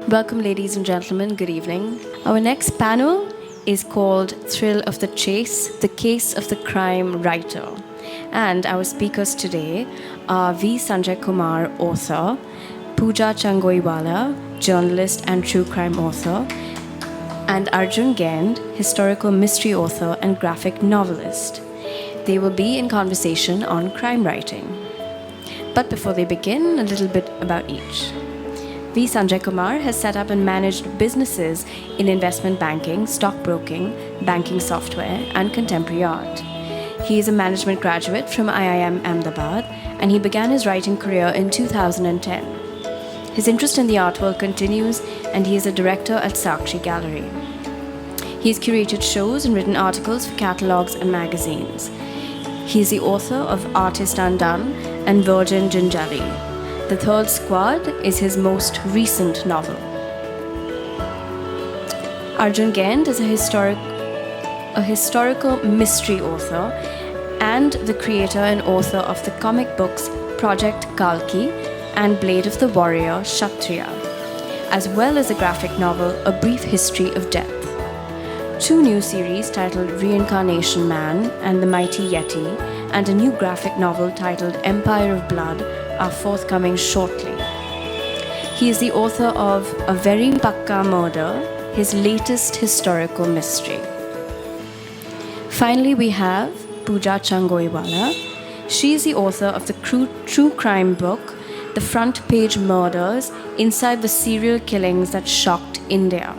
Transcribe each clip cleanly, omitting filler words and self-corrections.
Welcome, ladies and gentlemen. Good evening. Our next panel is called Thrill of the Chase, the Case of the Crime Writer. And our speakers today are V. Sanjay Kumar, author, Puja Changoiwala, journalist and true crime author, and Arjun, historical mystery author and graphic novelist. They will be in conversation on crime writing. But before they begin, a little bit about each. V. Sanjay Kumar has set up and managed businesses in investment banking, stockbroking, banking software, and contemporary art. He is a management graduate from IIM Ahmedabad, and he began his writing career in 2010. His interest in the art world continues, and he is a director at Sakshi Gallery. He has curated shows and written articles for catalogs and magazines. He is the author of Artist Undone and Virgin Ginjali. The Third Squad is his most recent novel. Arjun is a historical mystery author and the creator and author of the comic books Project Kalki and Blade of the Warrior Kshatriya, as well as a graphic novel A Brief History of Death. Two new series titled Reincarnation Man and The Mighty Yeti, and a new graphic novel titled Empire of Blood are forthcoming shortly. He is the author of A Very Pakka Murder, his latest historical mystery. Finally, we have Puja Changoiwala. She is the author of the true crime book, The Front Page Murders, Inside the Serial Killings That Shocked India.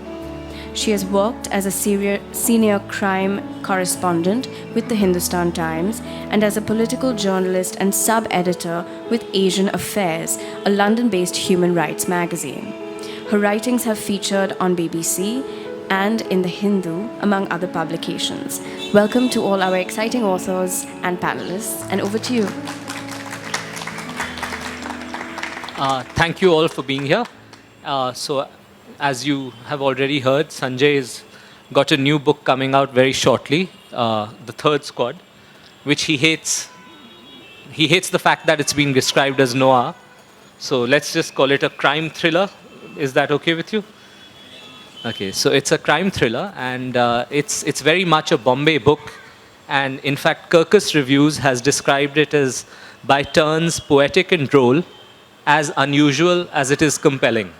She has worked as a senior crime correspondent with the Hindustan Times and as a political journalist and sub-editor with Asian Affairs, a London-based human rights magazine. Her writings have featured on BBC and in The Hindu, among other publications. Welcome to all our exciting authors and panelists, and over to you. Thank you all for being here. As you have already heard, Sanjay has got a new book coming out very shortly, The Third Squad, which he hates. He hates the fact that it's being described as noir. So let's just call it a crime thriller. Is that okay with you? Okay, so it's a crime thriller, and it's very much a Bombay book. And in fact, Kirkus Reviews has described it as by turns poetic and droll, as unusual as it is compelling.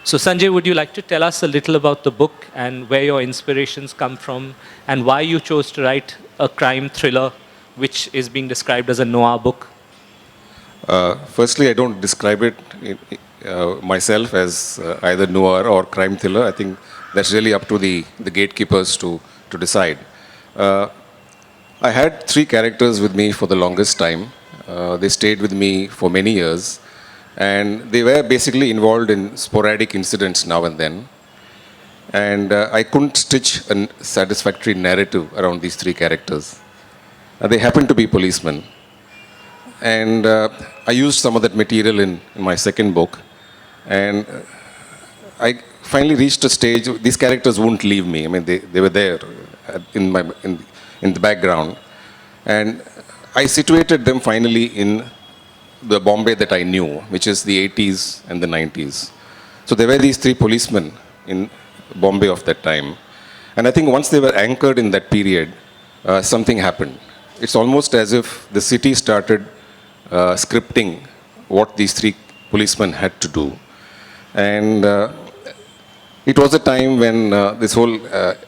So Sanjay, would you like to tell us a little about the book and where your inspirations come from and why you chose to write a crime thriller which is being described as a noir book? Firstly, I don't describe it myself as either noir or crime thriller. I think that's really up to the gatekeepers to decide. I had three characters with me for the longest time. They stayed with me for many years. And they were basically involved in sporadic incidents now and then. And I couldn't stitch a satisfactory narrative around these three characters. They happened to be policemen. And I used some of that material in my second book. And I finally reached a stage, these characters wouldn't leave me. I mean, they were there in the background. And I situated them finally in the Bombay that I knew, which is the 80s and the 90s. So there were these three policemen in Bombay of that time. And I think once they were anchored in that period, something happened. It's almost as if the city started scripting what these three policemen had to do. And it was a time when this whole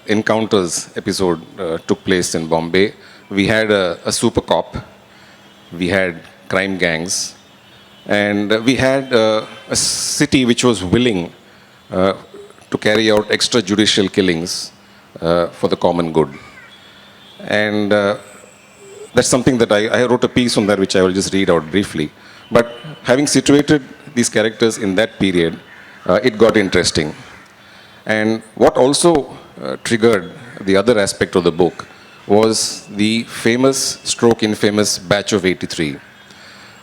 encounters episode took place in Bombay. We had a super cop. We had crime gangs, and we had a city which was willing to carry out extrajudicial killings for the common good. And that's something that I wrote a piece on that which I will just read out briefly. But having situated these characters in that period, it got interesting. And what also triggered the other aspect of the book was the famous stroke infamous batch of 83.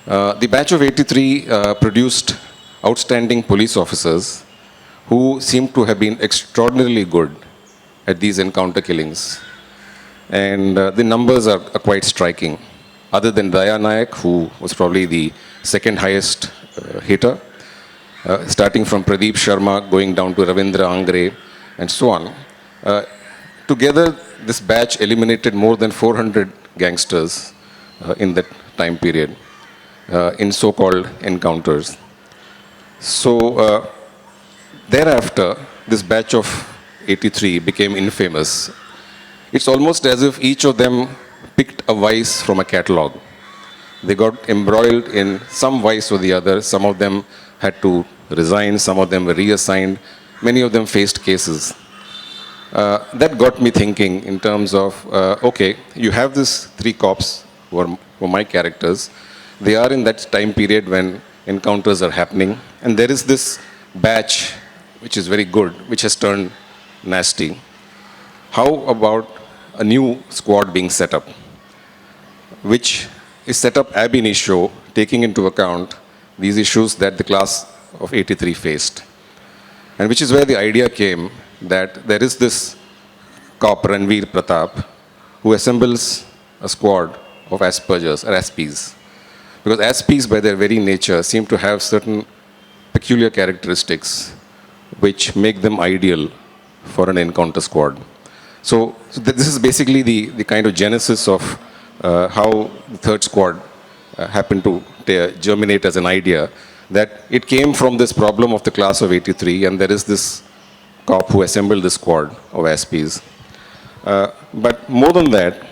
The batch of 83 produced outstanding police officers who seemed to have been extraordinarily good at these encounter killings. And the numbers are quite striking. Other than Daya Nayak, who was probably the second highest hitter, starting from Pradeep Sharma, going down to Ravindra Angre, and so on. Together, this batch eliminated more than 400 gangsters in that time period in so-called encounters. So thereafter, this batch of 83 became infamous. It's almost as if each of them picked a vice from a catalog. They got embroiled in some vice or the other. Some of them had to resign, some of them were reassigned, many of them faced cases. That got me thinking in terms of, okay, you have these three cops who are my characters. They are in that time period when encounters are happening, and there is this batch which is very good, which has turned nasty. How about a new squad being set up, which is set up ab initio, taking into account these issues that the class of 83 faced? And which is where the idea came that there is this cop, Ranveer Pratap, who assembles a squad of Aspergers or Aspies. Because Aspies, by their very nature, seem to have certain peculiar characteristics which make them ideal for an encounter squad. So this is basically the kind of genesis of how the third squad happened to germinate as an idea, that it came from this problem of the class of 83, and there is this cop who assembled this squad of Aspies. But more than that,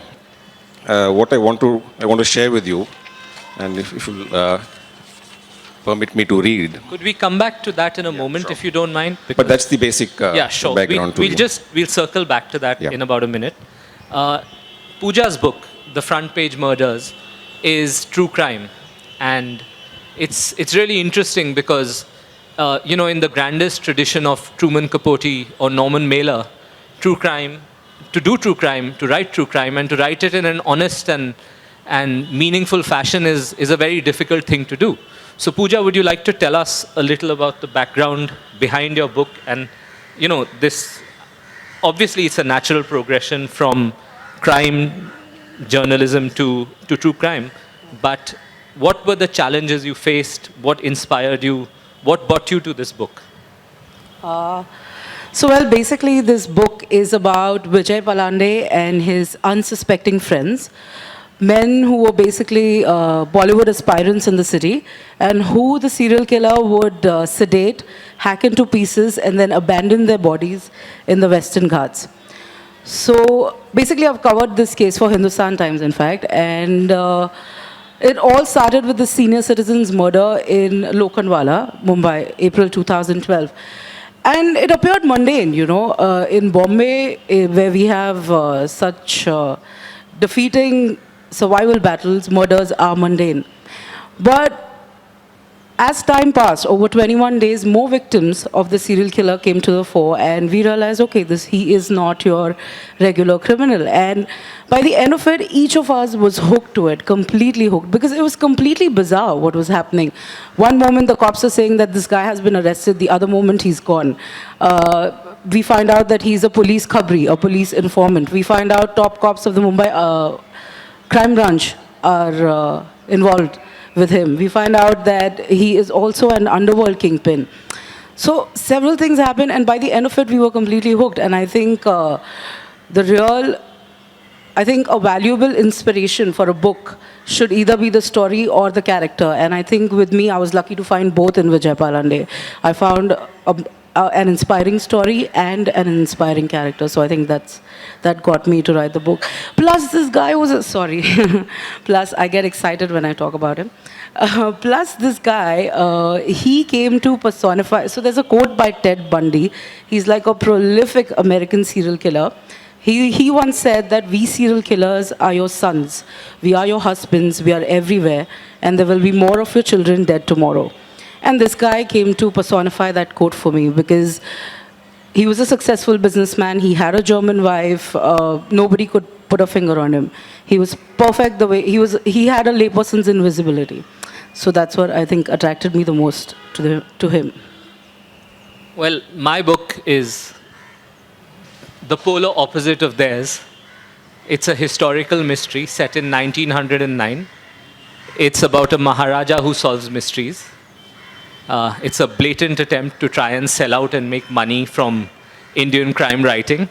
what I want to share with you, and if you'll permit me to read. Could we come back to that in a moment, sure. if you don't mind? But that's the basic yeah, sure. background to you. We'll circle back to that in about a minute. Puja's book, The Front Page Murders, is true crime. And it's really interesting because, in the grandest tradition of Truman Capote or Norman Mailer, true crime, to do true crime, to write true crime, and to write it in an honest and meaningful fashion is a very difficult thing to do. So Puja, would you like to tell us a little about the background behind your book? And, this, obviously it's a natural progression from crime journalism to true crime. But what were the challenges you faced? What inspired you? What brought you to this book? Basically this book is about Vijay Palande and his unsuspecting friends. Men who were basically Bollywood aspirants in the city, and who the serial killer would sedate, hack into pieces, and then abandon their bodies in the Western Ghats. So basically I've covered this case for Hindustan Times, in fact, and it all started with the senior citizen's murder in Changoiwala, Mumbai, April 2012. And it appeared mundane, in Bombay, where we have such defeating survival battles, murders are mundane. But as time passed, over 21 days, more victims of the serial killer came to the fore, and we realized, okay, he is not your regular criminal. And by the end of it, each of us was hooked to it, completely hooked, because it was completely bizarre what was happening. One moment the cops are saying that this guy has been arrested, the other moment he's gone. We find out that he's a police khabri, a police informant. We find out top cops of the Mumbai crime branch are involved with him. We find out that he is also an underworld kingpin. So several things happened, and by the end of it, we were completely hooked. And I think a valuable inspiration for a book should either be the story or the character. And I think with me, I was lucky to find both in Vijay Palande. I found an inspiring story and an inspiring character. So I think that got me to write the book. Plus, this guy was Plus, I get excited when I talk about him. Plus, this guy, he came to personify. So there's a quote by Ted Bundy. He's like a prolific American serial killer. He once said that we serial killers are your sons. We are your husbands. We are everywhere. And there will be more of your children dead tomorrow. And this guy came to personify that quote for me, because he was a successful businessman. He had a German wife. Nobody could put a finger on him. He was perfect the way he was. He had a layperson's invisibility. So that's what I think attracted me the most to him. Well, my book is the polar opposite of theirs. It's a historical mystery set in 1909. It's about a Maharaja who solves mysteries. It's a blatant attempt to try and sell out and make money from Indian crime writing,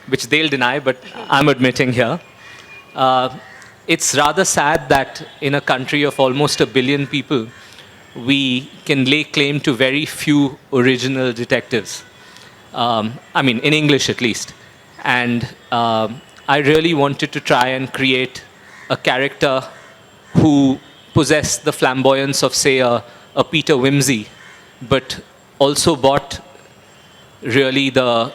which they'll deny, but I'm admitting here. It's rather sad that in a country of almost 1 billion people, we can lay claim to very few original detectives. I mean, in English at least. And I really wanted to try and create a character who possessed the flamboyance of, say, a Peter Wimsey, but also brought really the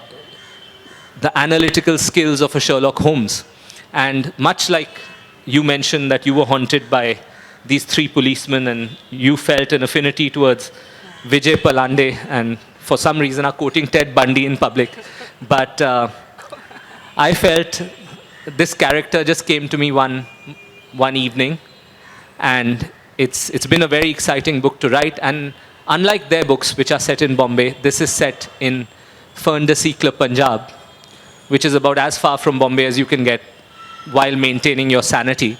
analytical skills of a Sherlock Holmes. And much like you mentioned that you were haunted by these 3 policemen and you felt an affinity towards Vijay Palande and for some reason are quoting Ted Bundy in public. But I felt this character just came to me one evening, and it's been a very exciting book to write. And unlike their books, which are set in Bombay, this is set in Fern de Siècle, Punjab, which is about as far from Bombay as you can get while maintaining your sanity.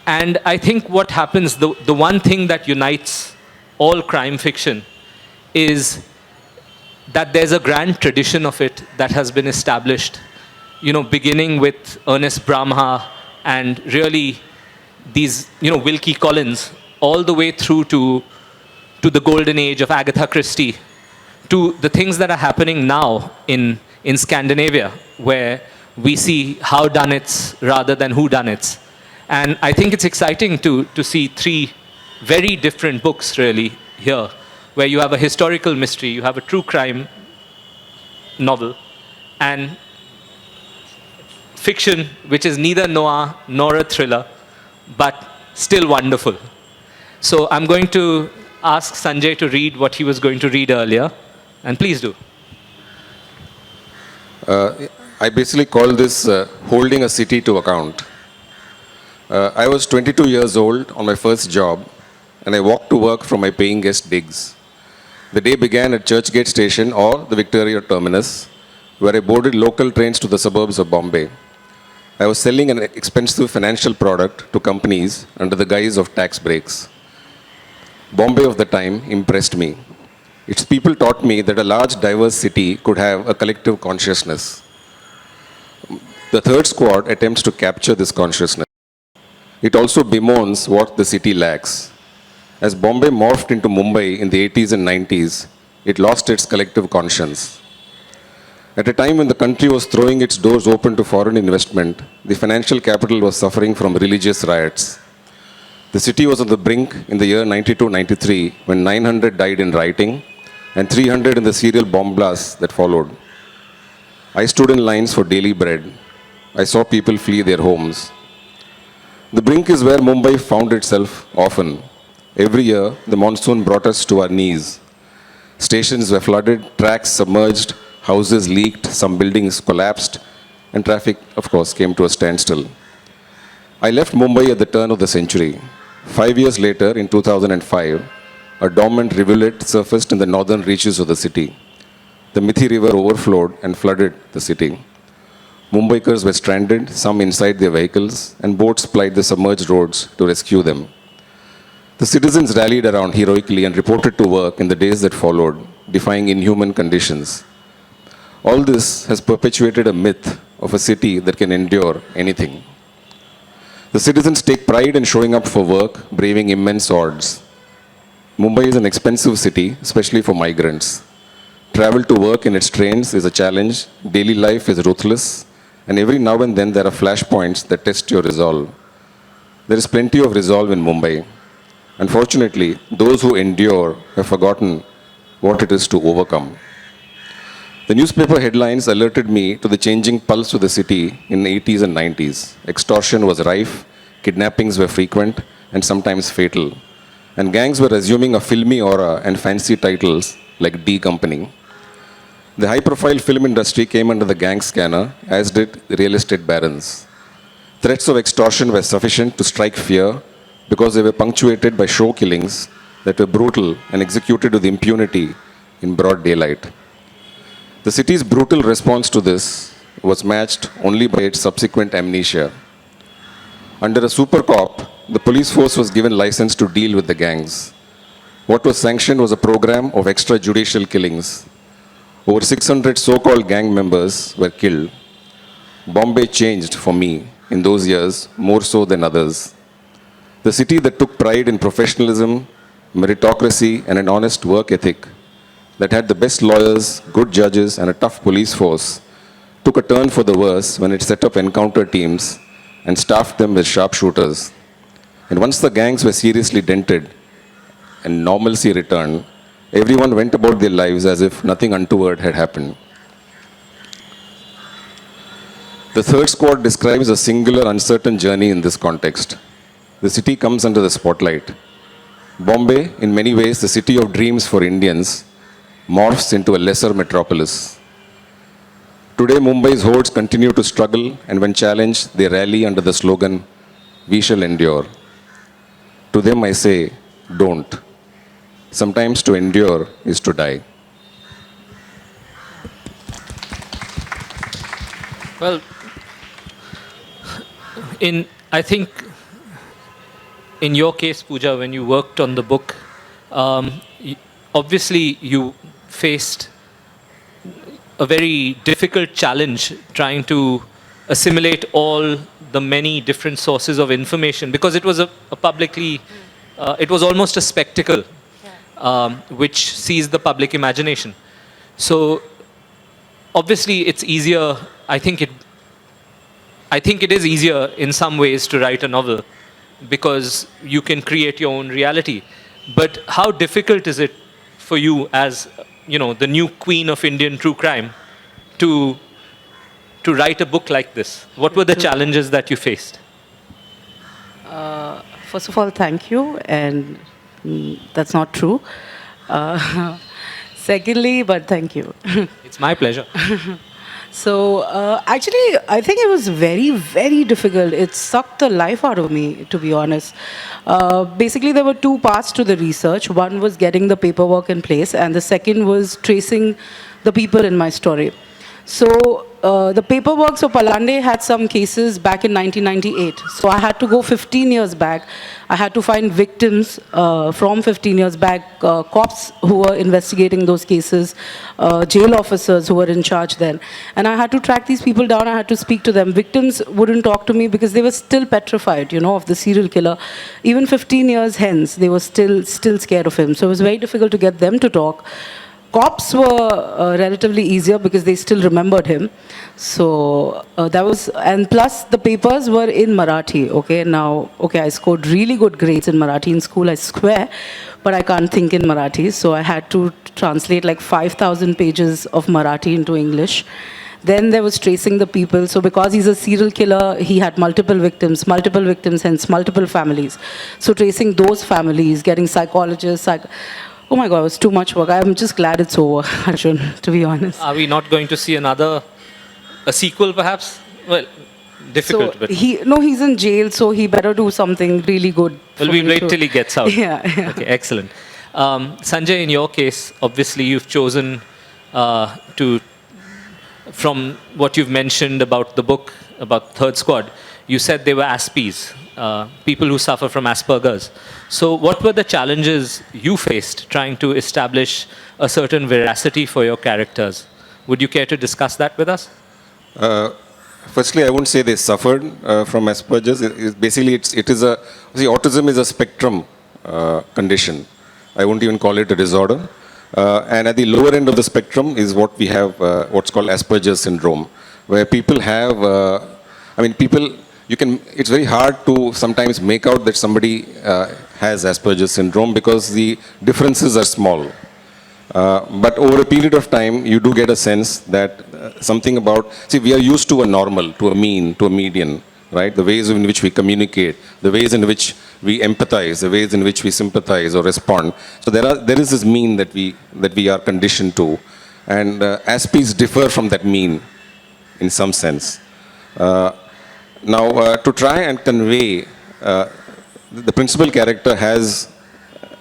And I think what happens, the one thing that unites all crime fiction is that there's a grand tradition of it that has been established, beginning with Ernest Brahma and really these, Wilkie Collins, all the way through to the golden age of Agatha Christie, to the things that are happening now in Scandinavia, where we see howdunits rather than whodunits. And I think it's exciting to see 3 very different books really here, where you have a historical mystery, you have a true crime novel, and fiction, which is neither noir nor a thriller, but still wonderful. So I'm going to ask Sanjay to read what he was going to read earlier, and please do. I basically call this holding a city to account. I was 22 years old on my first job, and I walked to work from my paying guest digs. The day began at Churchgate Station or the Victoria Terminus, where I boarded local trains to the suburbs of Bombay. I was selling an expensive financial product to companies under the guise of tax breaks. Bombay of the time impressed me. Its people taught me that a large, diverse city could have a collective consciousness. The third squad attempts to capture this consciousness. It also bemoans what the city lacks. As Bombay morphed into Mumbai in the 80s and 90s, it lost its collective conscience. At a time when the country was throwing its doors open to foreign investment, the financial capital was suffering from religious riots. The city was on the brink in the year 92-93 when 900 died in rioting and 300 in the serial bomb blasts that followed. I stood in lines for daily bread. I saw people flee their homes. The brink is where Mumbai found itself often. Every year, the monsoon brought us to our knees. Stations were flooded, tracks submerged, houses leaked, some buildings collapsed, and traffic, of course, came to a standstill. I left Mumbai at the turn of the century. 5 years later, in 2005, a dormant rivulet surfaced in the northern reaches of the city. The Mithi River overflowed and flooded the city. Mumbaikars were stranded, some inside their vehicles, and boats plied the submerged roads to rescue them. The citizens rallied around heroically and reported to work in the days that followed, defying inhuman conditions. All this has perpetuated a myth of a city that can endure anything. The citizens take pride in showing up for work, braving immense odds. Mumbai is an expensive city, especially for migrants. Travel to work in its trains is a challenge, daily life is ruthless, and every now and then there are flashpoints that test your resolve. There is plenty of resolve in Mumbai. Unfortunately, those who endure have forgotten what it is to overcome. The newspaper headlines alerted me to the changing pulse of the city in the 80s and 90s. Extortion was rife, kidnappings were frequent and sometimes fatal, and gangs were assuming a filmy aura and fancy titles like D Company. The high-profile film industry came under the gang scanner, as did the real estate barons. Threats of extortion were sufficient to strike fear because they were punctuated by show killings that were brutal and executed with impunity in broad daylight. The city's brutal response to this was matched only by its subsequent amnesia. Under a super cop, the police force was given license to deal with the gangs. What was sanctioned was a program of extrajudicial killings. Over 600 so-called gang members were killed. Bombay changed for me in those years more so than others. The city that took pride in professionalism, meritocracy, and an honest work ethic, that had the best lawyers, good judges, and a tough police force, took a turn for the worse when it set up encounter teams and staffed them with sharpshooters. And once the gangs were seriously dented and normalcy returned, everyone went about their lives as if nothing untoward had happened. The third squad describes a singular, uncertain journey in this context. The city comes under the spotlight. Bombay, in many ways the city of dreams for Indians, morphs into a lesser metropolis. Today, Mumbai's hordes continue to struggle, and when challenged, they rally under the slogan, "We shall endure." To them I say, don't. Sometimes to endure is to die. Well, I think in your case, Puja, when you worked on the book, obviously you faced a very difficult challenge trying to assimilate all the many different sources of information, because it was a publicly, it was almost a spectacle which seized the public imagination. So obviously it's easier, I think it is easier in some ways to write a novel because you can create your own reality. But how difficult is it for you as, you know, the new queen of Indian true crime to write a book like this? What were the challenges that you faced? First of all, thank you, and that's not true. Secondly, but thank you. It's my pleasure. So actually, I think it was very, very difficult. It sucked the life out of me, to be honest. Basically, there were two parts to the research. One was getting the paperwork in place, and the second was tracing the people in my story. So the paperwork, so Palande had some cases back in 1998. So I had to go 15 years back. I had to find victims from 15 years back, cops who were investigating those cases, jail officers who were in charge then. And I had to track these people down. I had to speak to them. Victims wouldn't talk to me because they were still petrified, you know, of the serial killer. Even 15 years hence, they were still scared of him. So it was very difficult to get them to talk. Cops were relatively easier because they still remembered him. So that was, and plus the papers were in Marathi. Okay, now, okay, I scored really good grades in Marathi in school, I swear, but I can't think in Marathi. So I had to translate like 5,000 pages of Marathi into English. Then there was tracing the people. So because he's a serial killer, he had multiple victims, hence multiple families. So tracing those families, getting psychologists, oh my God, it was too much work. I'm just glad it's over, Arjun, to be honest. Are we not going to see a sequel perhaps? Well, difficult. So but he's in jail, so he better do something really good. Well, we'll wait till he gets out. Yeah. Okay, excellent. Sanjay, in your case, obviously you've chosen from what you've mentioned about the book, about Third Squad, you said they were Aspies, people who suffer from Asperger's. So what were the challenges you faced trying to establish a certain veracity for your characters? Would you care to discuss that with us? Firstly, I won't say they suffered from Asperger's. Autism is a spectrum condition. I won't even call it a disorder. And at the lower end of the spectrum is what we have, what's called Asperger's syndrome, where people have, it's very hard to sometimes make out that somebody has Asperger's syndrome because the differences are small. But over a period of time, you do get a sense that something about, we are used to a normal, to a mean, to a median, right? The ways in which we communicate, the ways in which we empathize, the ways in which we sympathize or respond. So there is this mean that we are conditioned to. And Aspies differ from that mean in some sense. Now, to try and convey, the principal character has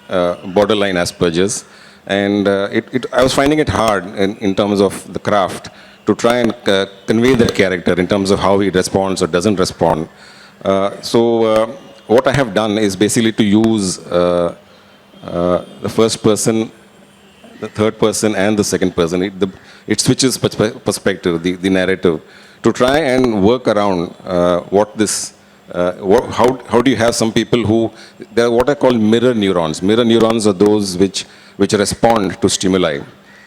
borderline Asperger's, and I was finding it hard in terms of the craft to try and convey that character in terms of how he responds or doesn't respond. So what I have done is basically to use the first person, the third person, and the second person. It switches perspective, the narrative, to try and work around what this. How do you have some people who, they are what I call mirror neurons. Mirror neurons are those which respond to stimuli.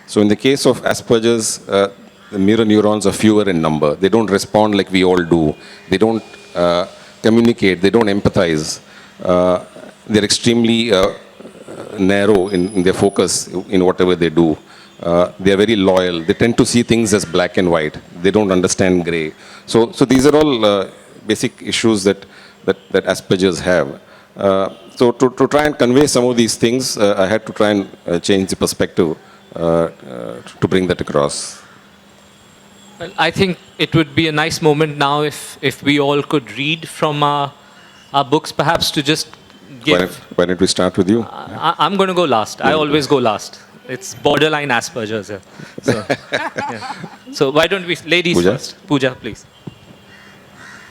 So in the case of Asperger's, the mirror neurons are fewer in number. They don't respond like we all do. They don't communicate. They don't empathize. They're extremely narrow in their focus in whatever they do. They are very loyal. They tend to see things as black and white. They don't understand gray. So these are all basic issues that Asperger's have. So to try and convey some of these things, I had to try and change the perspective to bring that across. Well, I think it would be a nice moment now if we all could read from our books, perhaps to just give. Why don't we start with you? I'm going to go last. I always go last. It's borderline Asperger's here. So, yeah. So why don't we, ladies Puja? first. Puja, please.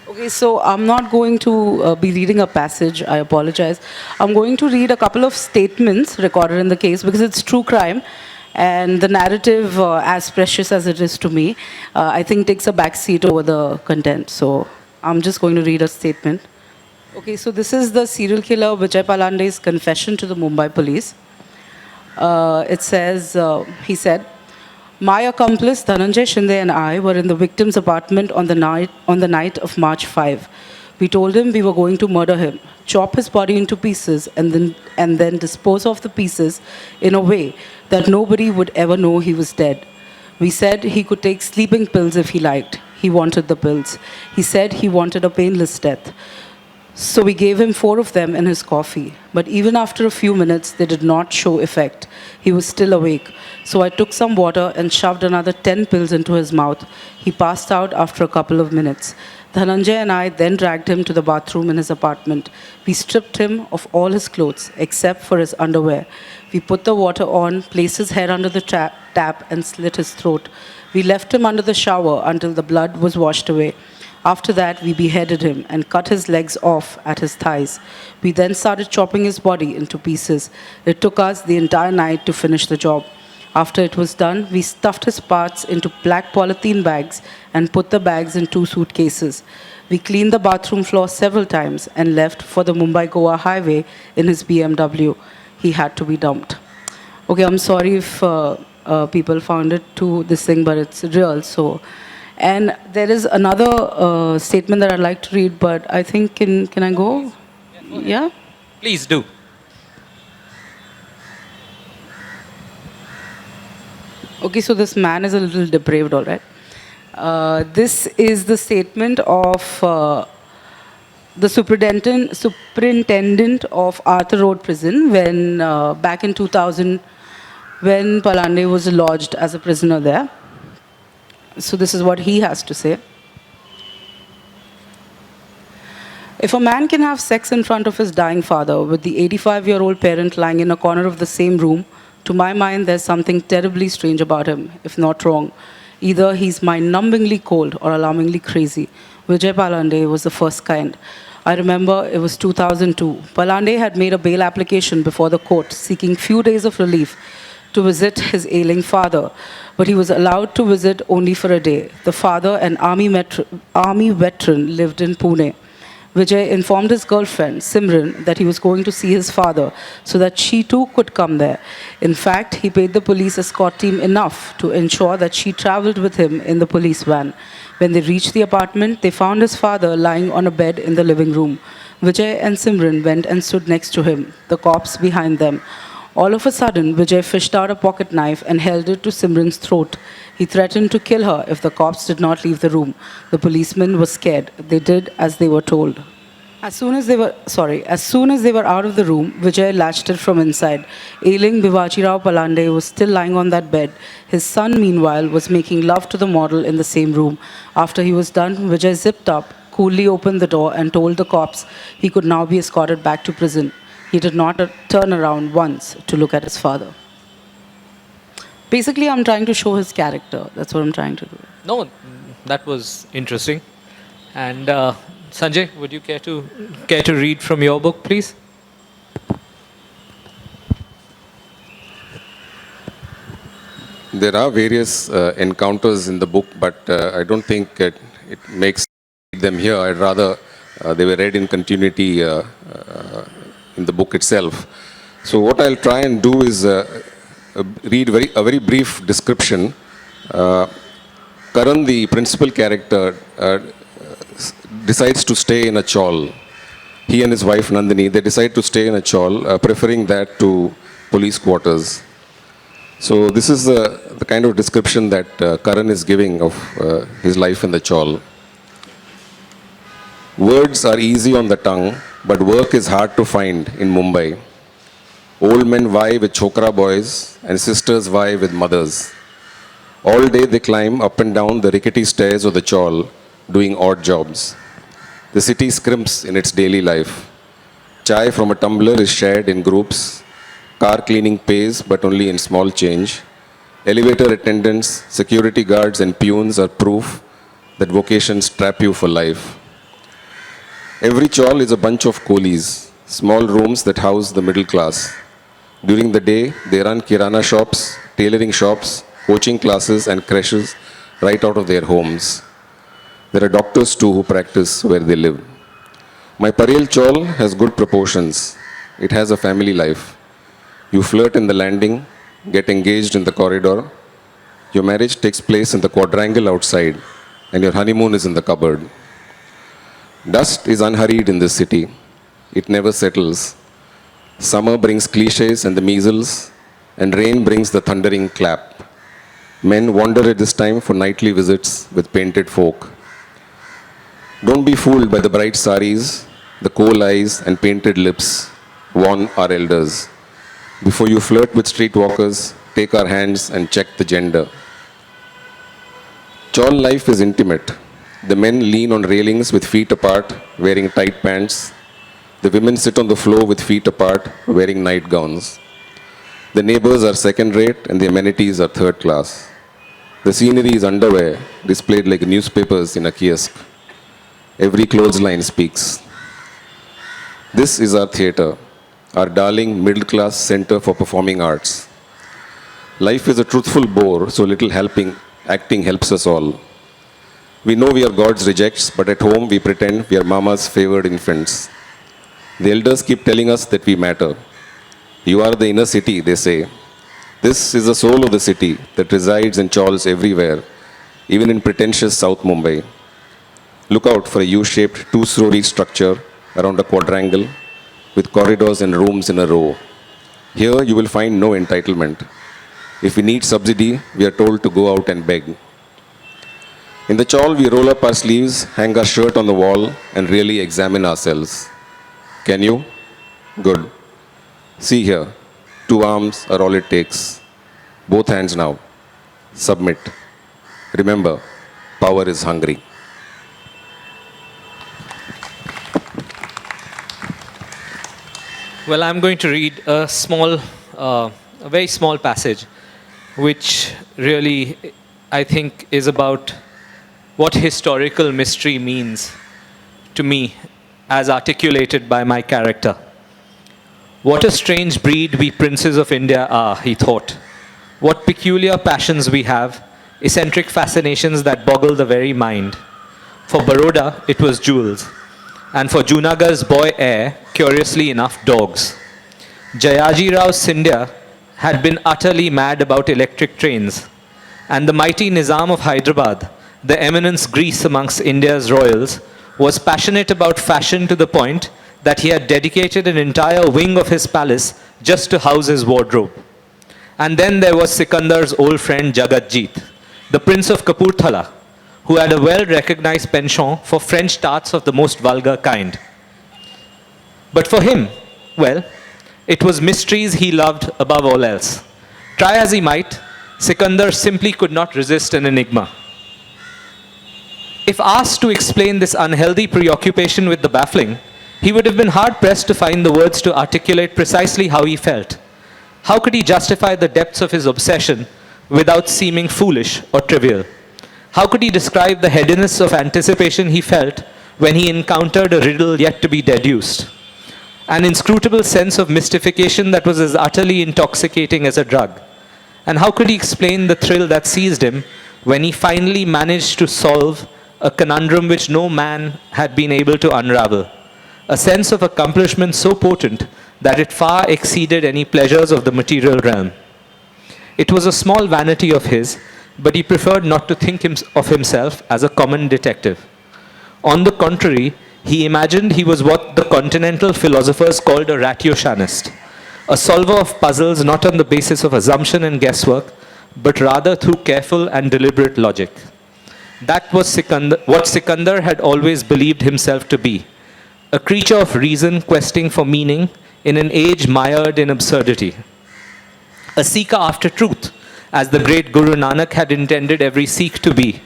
Okay, so I'm not going to be reading a passage. I apologize. I'm going to read a couple of statements recorded in the case because it's true crime. And the narrative, as precious as it is to me, I think takes a back seat over the content. So I'm just going to read a statement. Okay, so this is the serial killer Vijay Palande's confession to the Mumbai police. It says, he said, "My accomplice Dhananjay Shinde and I were in the victim's apartment on the night of March 5. We told him we were going to murder him, chop his body into pieces, and then dispose of the pieces in a way that nobody would ever know he was dead. We said he could take sleeping pills if he liked. He wanted the pills. He said he wanted a painless death. So we gave him 4 of them in his coffee. But even after a few minutes, they did not show effect. He was still awake. So I took some water and shoved another 10 pills into his mouth. He passed out after a couple of minutes. Dhananjay and I then dragged him to the bathroom in his apartment. We stripped him of all his clothes, except for his underwear. We put the water on, placed his head under the tap, and slit his throat. We left him under the shower until the blood was washed away. After that, we beheaded him and cut his legs off at his thighs. We then started chopping his body into pieces. It took us the entire night to finish the job. After it was done, we stuffed his parts into black polythene bags and put the bags in 2 suitcases. We cleaned the bathroom floor several times and left for the Mumbai-Goa highway in his BMW. He had to be dumped." Okay, I'm sorry if people found it too this thing, but it's real. So, and there is another statement that I'd like to read, but I think can I go? Yeah. Please do. Okay, so this man is a little depraved, all right. This is the statement of the superintendent of Arthur Road Prison when back in 2000, when Palande was lodged as a prisoner there. So this is what he has to say. "If a man can have sex in front of his dying father with the 85-year-old parent lying in a corner of the same room, to my mind, there's something terribly strange about him, if not wrong. Either he's mind-numbingly cold or alarmingly crazy. Vijay Palande was the first kind. I remember it was 2002. Palande had made a bail application before the court seeking few days of relief to visit his ailing father, but he was allowed to visit only for a day. The father, an army veteran, lived in Pune. Vijay informed his girlfriend, Simran, that he was going to see his father so that she too could come there. In fact, he paid the police escort team enough to ensure that she traveled with him in the police van. When they reached the apartment, they found his father lying on a bed in the living room. Vijay and Simran went and stood next to him, the cops behind them. All of a sudden, Vijay fished out a pocket knife and held it to Simran's throat. He threatened to kill her if the cops did not leave the room. The policemen were scared. They did as they were told. As soon as they were out of the room, Vijay latched it from inside. Ailing Bivajirao Palande was still lying on that bed. His son, meanwhile, was making love to the model in the same room. After he was done, Vijay zipped up, coolly opened the door, and told the cops he could now be escorted back to prison. He did not turn around once to look at his father. Basically, I'm trying to show his character. That's what I'm trying to do. No, that was interesting. And Sanjay, would you care to read from your book, please? There are various encounters in the book, but I don't think it makes them here. I'd rather they were read in continuity in the book itself. So what I'll try and do is read a very brief description. Karan, the principal character, decides to stay in a chawl. He and his wife Nandini, they decide to stay in a chawl, preferring that to police quarters. So this is the kind of description that Karan is giving of his life in the chawl. Words are easy on the tongue, but work is hard to find in Mumbai. Old men vie with chokra boys and sisters vie with mothers. All day they climb up and down the rickety stairs of the chawl, doing odd jobs. The city scrimps in its daily life. Chai from a tumbler is shared in groups. Car cleaning pays, but only in small change. Elevator attendants, security guards, and peons are proof that vocations trap you for life. Every chawl is a bunch of coolies, small rooms that house the middle class. During the day, they run kirana shops, tailoring shops, coaching classes, and creches right out of their homes. There are doctors too who practice where they live. My Parel chawl has good proportions. It has a family life. You flirt in the landing, get engaged in the corridor. Your marriage takes place in the quadrangle outside, and your honeymoon is in the cupboard. Dust is unhurried in this city. It never settles. Summer brings cliches and the measles, and rain brings the thundering clap. Men wander at this time for nightly visits with painted folk. Don't be fooled by the bright saris, the coal eyes, and painted lips, warn our elders. Before you flirt with streetwalkers, take our hands and check the gender. Chawl life is intimate. The men lean on railings with feet apart, wearing tight pants. The women sit on the floor with feet apart, wearing nightgowns. The neighbors are second rate and the amenities are third class. The scenery is underwear, displayed like newspapers in a kiosk. Every clothesline speaks. This is our theatre, our darling middle-class center for performing arts. Life is a truthful bore, so little acting helps us all. We know we are God's rejects, but at home we pretend we are Mama's favored infants. The elders keep telling us that we matter. You are the inner city, they say. This is the soul of the city that resides in chawls everywhere, even in pretentious South Mumbai. Look out for a U-shaped two-story structure around a quadrangle with corridors and rooms in a row. Here you will find no entitlement. If we need subsidy, we are told to go out and beg. In the chawl, we roll up our sleeves, hang our shirt on the wall, and really examine ourselves. Can you? Good. See here. 2 arms are all it takes. Both hands now. Submit. Remember, power is hungry. Well, I'm going to read a very small passage, which really, I think, is about what historical mystery means to me, as articulated by my character. What a strange breed we princes of India are, he thought. What peculiar passions we have, eccentric fascinations that boggle the very mind. For Baroda, it was jewels. And for Junagadh's boy heir, curiously enough, dogs. Jayaji Rao Scindia had been utterly mad about electric trains. And the mighty Nizam of Hyderabad, the eminence Greece amongst India's royals, was passionate about fashion to the point that he had dedicated an entire wing of his palace just to house his wardrobe. And then there was Sikandar's old friend Jagatjeet, the Prince of Kapurthala, who had a well-recognized penchant for French tarts of the most vulgar kind. But for him, well, it was mysteries he loved above all else. Try as he might, Sikandar simply could not resist an enigma. If asked to explain this unhealthy preoccupation with the baffling, he would have been hard-pressed to find the words to articulate precisely how he felt. How could he justify the depths of his obsession without seeming foolish or trivial? How could he describe the headiness of anticipation he felt when he encountered a riddle yet to be deduced? An inscrutable sense of mystification that was as utterly intoxicating as a drug. And how could he explain the thrill that seized him when he finally managed to solve a conundrum which no man had been able to unravel? A sense of accomplishment so potent that it far exceeded any pleasures of the material realm. It was a small vanity of his, but he preferred not to think of himself as a common detective. On the contrary, he imagined he was what the continental philosophers called a ratiocinist, a solver of puzzles not on the basis of assumption and guesswork, but rather through careful and deliberate logic. That was what Sikandar had always believed himself to be, a creature of reason questing for meaning in an age mired in absurdity. A seeker after truth, as the great Guru Nanak had intended every Sikh to be,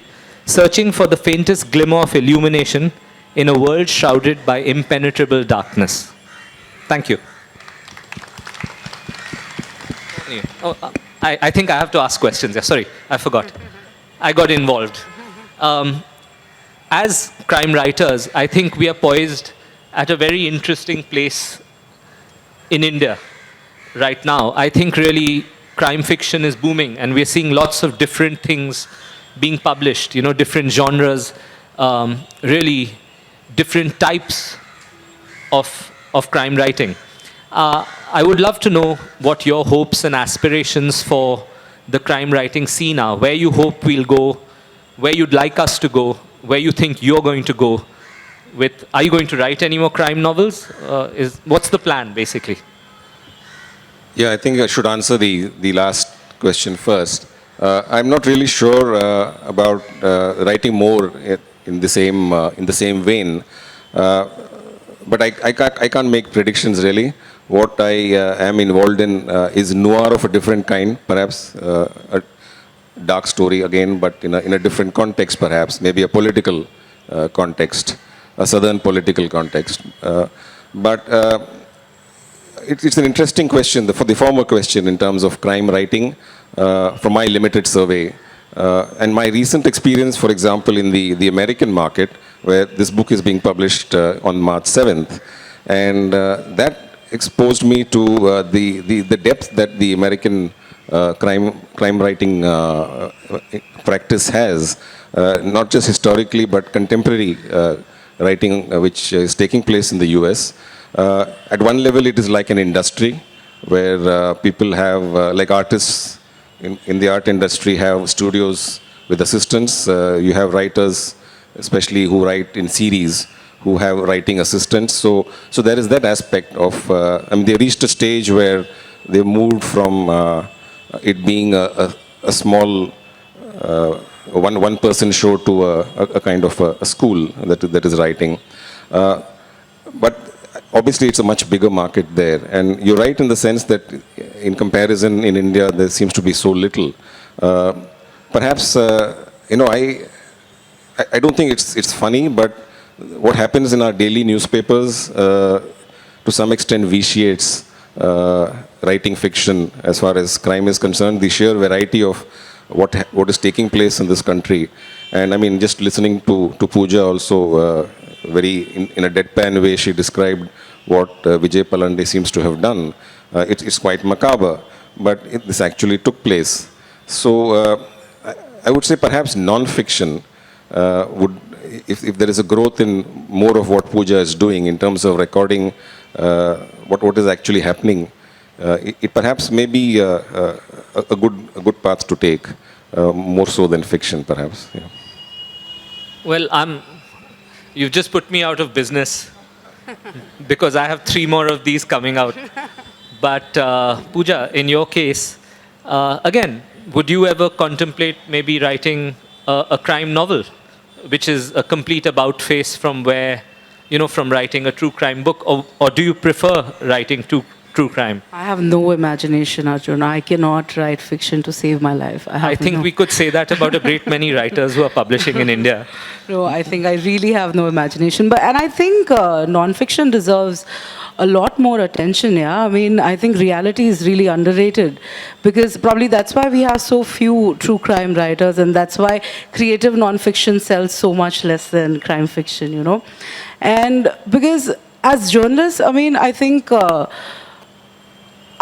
searching for the faintest glimmer of illumination in a world shrouded by impenetrable darkness. Thank you. I think I have to ask questions. Yeah, sorry, I forgot. I got involved. As crime writers, I think we are poised at a very interesting place in India right now. I think really crime fiction is booming, and we're seeing lots of different things being published, different genres, really different types of crime writing. I would love to know what your hopes and aspirations for the crime writing scene are, where you hope we'll go, where you'd like us to go, where you think you're going to go with. Are you going to write any more crime novels? What's the plan, basically? Yeah, I think I should answer the last question first. I'm not really sure about writing more in the same vein, but I can't make predictions really. What I am involved in is noir of a different kind, perhaps a dark story again, but in a different context, perhaps maybe a political context, a southern political context, but. It's an interesting question, for the former question in terms of crime writing, from my limited survey. And my recent experience, for example, in the American market, where this book is being published on March 7th. And that exposed me to the depth that the American crime writing practice has, not just historically, but contemporary writing, which is taking place in the US. At one level, it is like an industry where people have, like artists in the art industry, have studios with assistants. You have writers, especially who write in series, who have writing assistants. So there is that aspect of, they reached a stage where they moved from it being a small one-person show to a kind of a school that is writing. But obviously, it's a much bigger market there. And you're right in the sense that in comparison in India, there seems to be so little. Perhaps, I don't think it's funny, but what happens in our daily newspapers to some extent vitiates writing fiction as far as crime is concerned, the sheer variety of what is taking place in this country. And I mean, just listening to Puja also, in a deadpan way, she described what Vijay Palande seems to have done. It's quite macabre, but this actually took place. So I would say perhaps non-fiction would, if there is a growth in more of what Puja is doing in terms of recording what is actually happening, it perhaps may be a good path to take, more so than fiction, perhaps. Yeah. Well, you've just put me out of business because I have 3 more of these coming out. But Puja, in your case, again, would you ever contemplate maybe writing a crime novel, which is a complete about face from from writing a true crime book, or do you prefer writing true crime? I have no imagination, Arjun. I cannot write fiction to save my life. I think we could say that about a great many writers who are publishing in India. No, I think I really have no imagination. And I think non-fiction deserves a lot more attention, yeah. I mean, I think reality is really underrated because probably that's why we have so few true crime writers, and that's why creative non-fiction sells so much less than crime fiction, And because as journalists, I mean, I think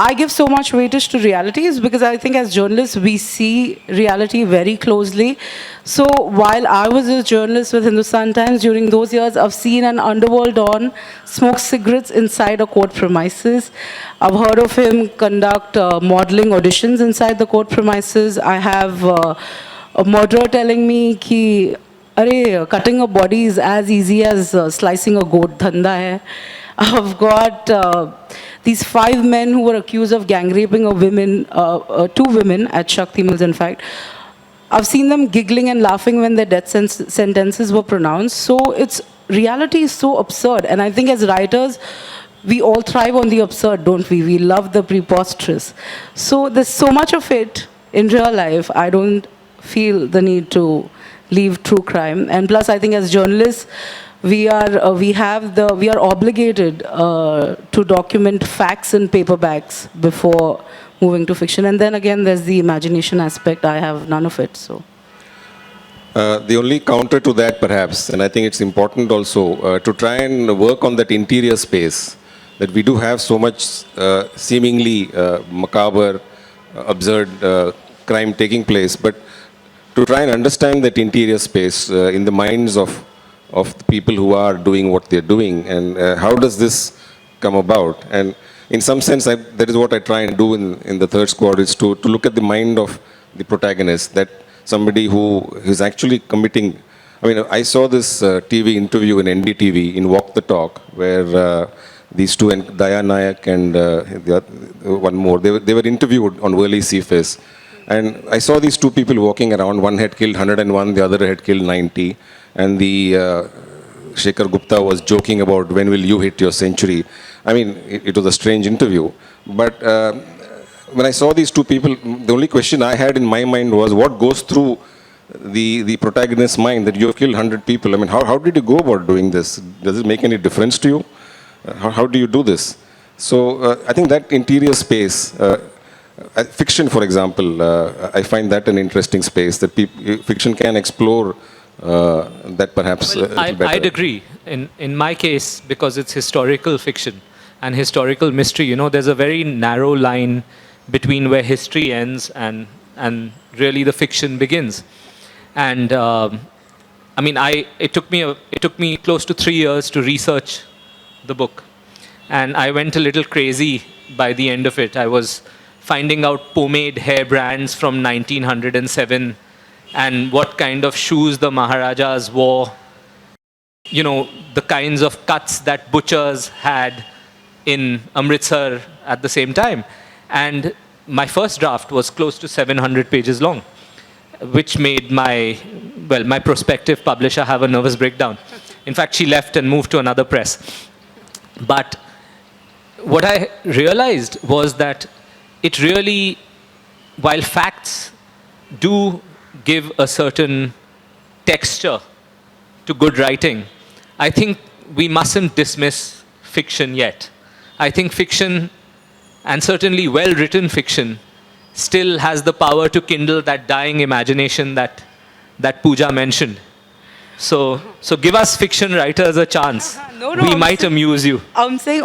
I give so much weightage to reality is because I think as journalists, we see reality very closely. So while I was a journalist with Hindustan Times, during those years, I've seen an underworld don smoke cigarettes inside a court premises. I've heard of him conduct modeling auditions inside the court premises. I have a murderer telling me कि अरे cutting a body is as easy as slicing a goat, dhanda hai. I've got these 5 men who were accused of gang raping a women, 2 women at Shakti Mills, in fact. I've seen them giggling and laughing when their death sentences were pronounced. So reality is so absurd. And I think as writers, we all thrive on the absurd, don't we? We love the preposterous. So there's so much of it in real life. I don't feel the need to leave true crime. And plus, I think as journalists, we are obligated to document facts in paperbacks before moving to fiction. And then again, there's the imagination aspect. I have none of it. So The only counter to that, perhaps, and I think it's important also to try and work on that interior space, that we do have so much seemingly macabre, absurd crime taking place, but to try and understand that interior space in the minds of the people who are doing what they're doing, and how does this come about? And in some sense, that is what I try and do in the third squad, is to look at the mind of the protagonist, that somebody who is actually committing. I mean, I saw this TV interview in NDTV in Walk the Talk, where these two, and Daya Nayak and one more, they were interviewed on Worli Seaface. And I saw these 2 people walking around. One had killed 101, the other had killed 90. And the Shekhar Gupta was joking about, when will you hit your century? I mean, it was a strange interview. But when I saw these 2 people, the only question I had in my mind was, what goes through the protagonist's mind that you have killed 100 people? I mean, how did you go about doing this? Does it make any difference to you? How do you do this? So I think that interior space, fiction, for example, I find that an interesting space that fiction can explore that perhaps Well, a little better. I'd agree. In my case, because it's historical fiction and historical mystery, you know, there's a very narrow line between where history ends and really the fiction begins. And I mean, it took me close to 3 years to research the book, and I went a little crazy by the end of it. I was finding out pomade hair brands from 1907 and what kind of shoes the Maharajas wore, you know, the kinds of cuts that butchers had in Amritsar at the same time. And my first draft was close to 700 pages long, which made my prospective publisher have a nervous breakdown. In fact, she left and moved to another press. But what I realized was that it really, while facts do give a certain texture to good writing, I think we mustn't dismiss fiction yet. I think fiction, and certainly well-written fiction, still has the power to kindle that dying imagination that Puja mentioned. So give us fiction writers a chance. We might amuse you. I'm saying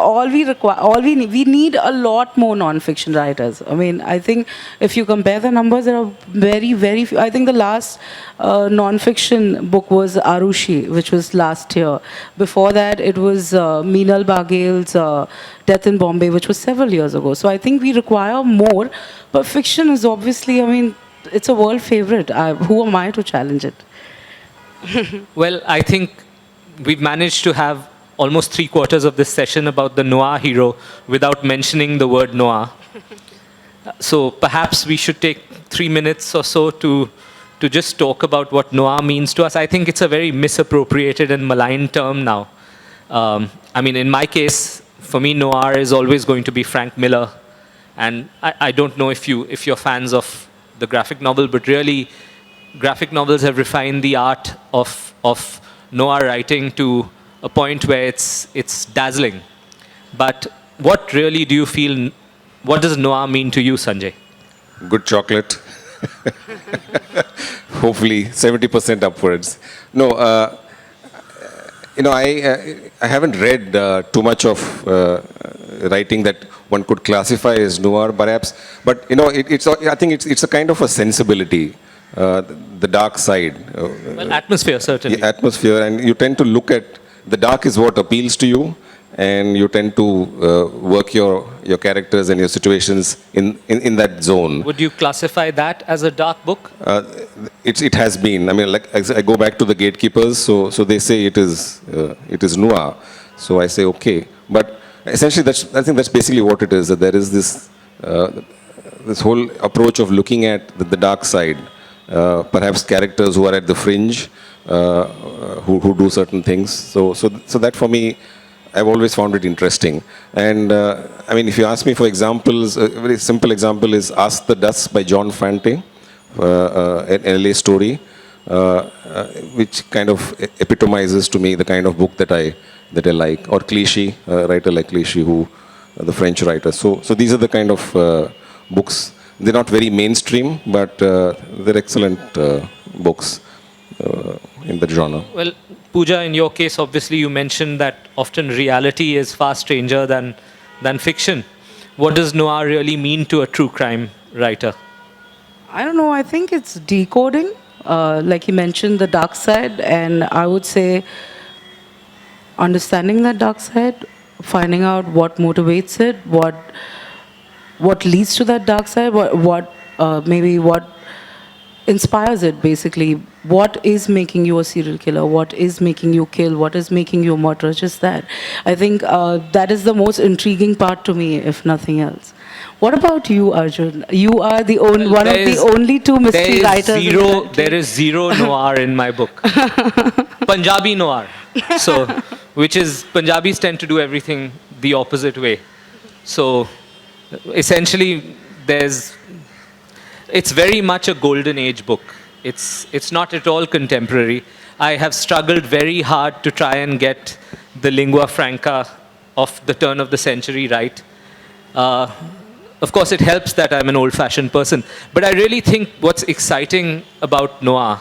we need a lot more non-fiction writers. I mean, I think if you compare the numbers, there are very, very few. I think the last non-fiction book was Arushi, which was last year. Before that, it was Meenal Baghel's Death in Bombay, which was several years ago. So I think we require more. But fiction is obviously, I mean, it's a world favorite. Who am I to challenge it? Well, I think we've managed to have almost 3/4 of this session about the noir hero without mentioning the word noir. So perhaps we should take 3 minutes or so to just talk about what noir means to us. I think it's a very misappropriated and malign term now. I mean, in my case, for me, noir is always going to be Frank Miller. And I don't know if you're fans of the graphic novel, but really, graphic novels have refined the art of noir writing to a point where it's dazzling. But what really do you feel, what does noir mean to you, Sanjay? Good chocolate. Hopefully 70% upwards. No, you know, I haven't read too much of writing that one could classify as noir, perhaps. But I think it's a kind of a sensibility, the dark side. Well, atmosphere, certainly. The atmosphere, and you tend to look at the dark is what appeals to you, and you tend to work your characters and your situations in that zone. Would you classify that as a dark book? It has been. I mean, like I go back to the gatekeepers, so they say it is noir. So I say okay, but essentially I think that's basically what it is. That there is this whole approach of looking at the dark side, perhaps characters who are at the fringe, who do certain things. So that for me, I've always found it interesting. And I mean, if you ask me for examples, a very simple example is Ask the Dust by John Fante, an LA story, which kind of epitomizes to me the kind of book that I like. Or Clichy, a writer like Clichy, the French writer. So these are the kind of books. They're not very mainstream, but they're excellent books in the genre. Well, Puja, in your case, obviously you mentioned that often reality is far stranger than fiction. What does noir really mean to a true crime writer? I don't know. I think it's decoding, like you mentioned, the dark side, and I would say understanding that dark side, finding out what motivates it, what leads to that dark side, what inspires it, basically. What is making you a serial killer? What is making you kill? What is making you a murderer? Just that. I think that is the most intriguing part to me, if nothing else. What about you, Arjun? You are the one of the only two mystery writers. There is zero noir in my book. Punjabi noir. So, which is, Punjabis tend to do everything the opposite way. So, essentially, it's very much a golden age book. It's not at all contemporary. I have struggled very hard to try and get the lingua franca of the turn of the century right. Of course, it helps that I'm an old-fashioned person. But I really think what's exciting about noir,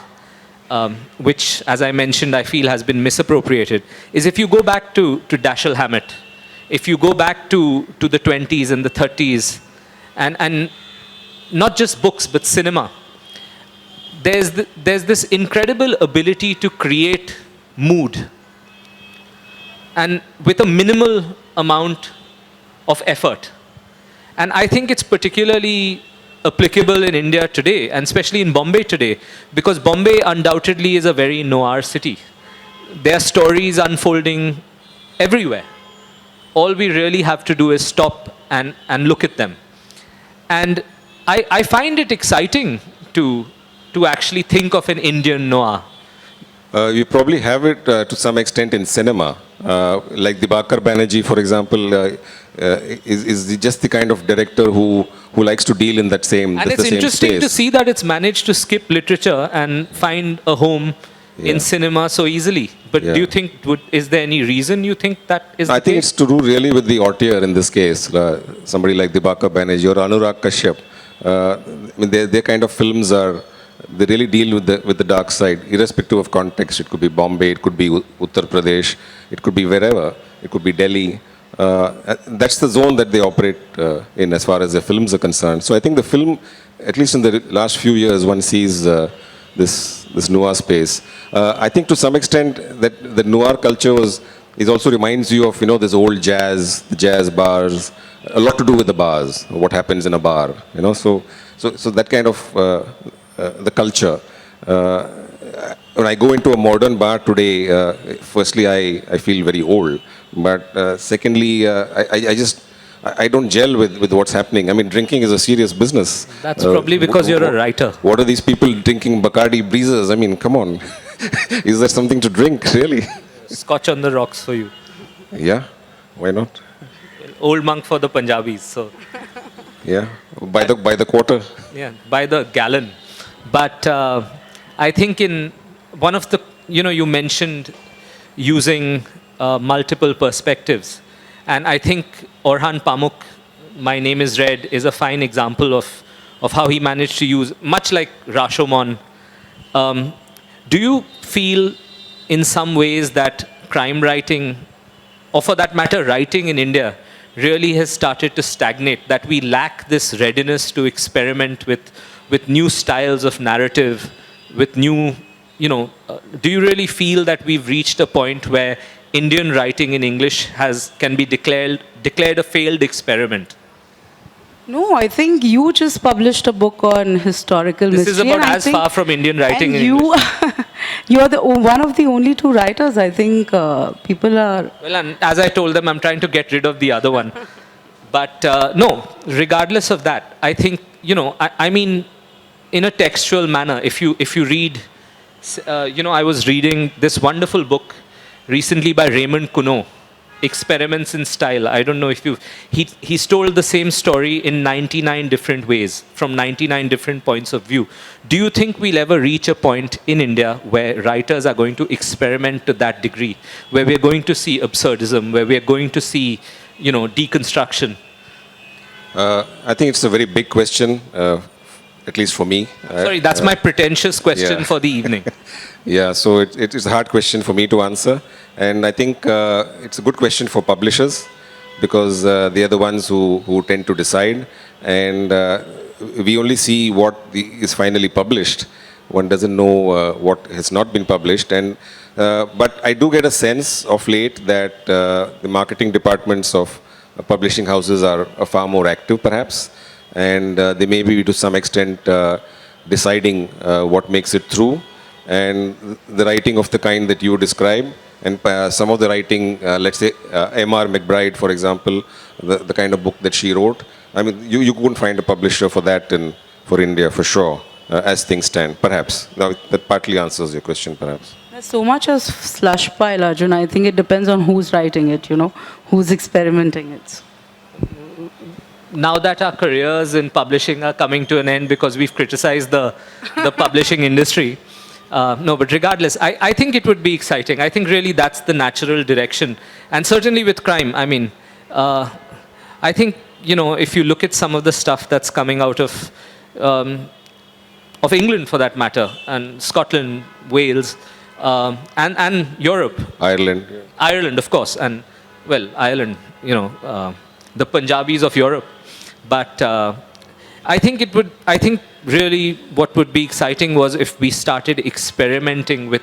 which, as I mentioned, I feel has been misappropriated, is if you go back to Dashiell Hammett, if you go back to the 20s and the 30s, and not just books, but cinema, there's this incredible ability to create mood, and with a minimal amount of effort. And I think it's particularly applicable in India today, and especially in Bombay today, because Bombay undoubtedly is a very noir city. There are stories unfolding everywhere. All we really have to do is stop and look at them. And I find it exciting to actually think of an Indian noir. You probably have it to some extent in cinema. Like Dibakar Banerjee, for example, is just the kind of director who likes to deal in that same And it's interesting to see that it's managed to skip literature and find a home in cinema so easily. But do you think, is there any reason you think that is the case? I think it's to do really with the auteur in this case. Somebody like Dibakar Banerjee or Anurag Kashyap. I mean, their kind of films they really deal with the dark side, irrespective of context. It could be Bombay, it could be Uttar Pradesh, it could be wherever, it could be Delhi. That's the zone that they operate in as far as their films are concerned. So I think the film, at least in the last few years, one sees this noir space. I think to some extent that the noir culture also reminds you of this old jazz, the jazz bars, a lot to do with the bars, what happens in a bar. So that kind of the culture. When I go into a modern bar today, firstly I feel very old, but secondly I don't gel with what's happening. I mean, drinking is a serious business. That's probably because you're a writer. What are these people drinking Bacardi breezes? I mean, come on. Is there something to drink, really? Scotch on the rocks for you. Yeah, why not? Old monk for the Punjabis. So. Yeah, by the quarter. Yeah, by the gallon. But I think in one of the, you mentioned using multiple perspectives. And I think Orhan Pamuk, My Name is Red, is a fine example of how he managed to use, much like Rashomon. Do you feel in some ways that crime writing, or for that matter, writing in India, really has started to stagnate, that we lack this readiness to experiment with new styles of narrative, with new, do you really feel that we've reached a point where Indian writing in English can be declared a failed experiment? No, I think you just published a book on historical This mystery. is about and I as think- far from Indian writing and in English. you are one of the only two writers. I think people are. Well, and as I told them, I'm trying to get rid of the other one. But no, regardless of that, I think, I mean, in a textual manner, if you read, I was reading this wonderful book recently by Raymond Queneau, Experiments in Style. I don't know if he's told the same story in 99 different ways, from 99 different points of view. Do you think we'll ever reach a point in India where writers are going to experiment to that degree, where we're going to see absurdism, where we're going to see, deconstruction? I think it's a very big question, at least for me. Sorry, that's my pretentious question yeah. for the evening. Yeah, so it is a hard question for me to answer. And I think it's a good question for publishers, because they are the ones who tend to decide. And we only see what is finally published. One doesn't know what has not been published. But I do get a sense of late that the marketing departments of publishing houses are far more active, perhaps. And they may be, to some extent, deciding what makes it through. And the writing of the kind that you describe, and some of the writing, let's say M.R. McBride, for example, the kind of book that she wrote, I mean, you couldn't find a publisher for that for India, for sure, as things stand, perhaps. Now, that partly answers your question, perhaps. There's so much as slush pile, Arjun. I think it depends on who's writing it, who's experimenting it. Now that our careers in publishing are coming to an end because we've criticized the publishing industry, no, but regardless, I think it would be exciting. I think really that's the natural direction. And certainly with crime, I mean, I think, if you look at some of the stuff that's coming out of England, for that matter, and Scotland, Wales, and Europe. Ireland. Yeah. Ireland, of course, and, well, Ireland, the Punjabis of Europe. But I think really what would be exciting was if we started experimenting with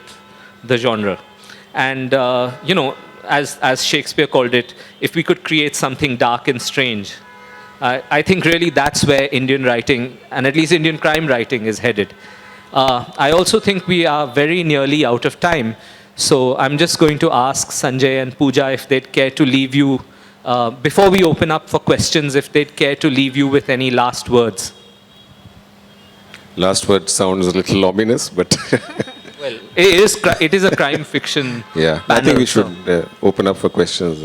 the genre. And, as Shakespeare called it, if we could create something dark and strange. I think really that's where Indian writing, and at least Indian crime writing, is headed. I also think we are very nearly out of time. So I'm just going to ask Sanjay and Puja if they'd care to leave you, before we open up for questions, if they'd care to leave you with any last words. Last word sounds a little ominous, but Well, it is a crime fiction yeah, I panel, think we so- should open up for questions.